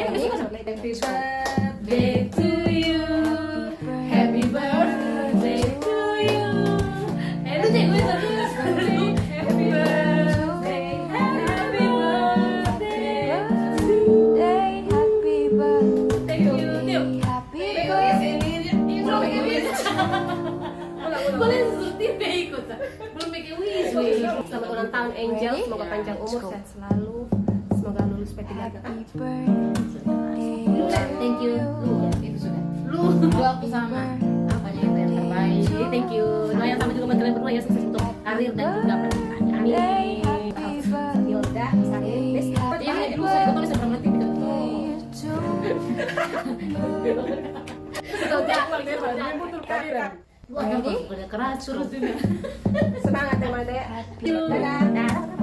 birthday to you. Happy birthday to you. Happy birthday. Happy birthday. Happy birthday. Thank you. Boleh sesuti ikut. Belum bikin wish. Selamat ulang tahun Angel. Semoga panjang umur, sehat selalu. Semoga lulus P3K. Thank you. Lu ya, itu sudah. Lu doa aku sama. Apanya itu yang terbaik. Thank you. Doa yang sama juga buat kalian berdua ya, sukses untuk karir dan juga pernikahannya. Amin. Yaudah, misalnya Des. Yang ini dulu saya tulis berapa menit gitu. Wah, ini keras suruh. Semangat ya, Made. Dadah.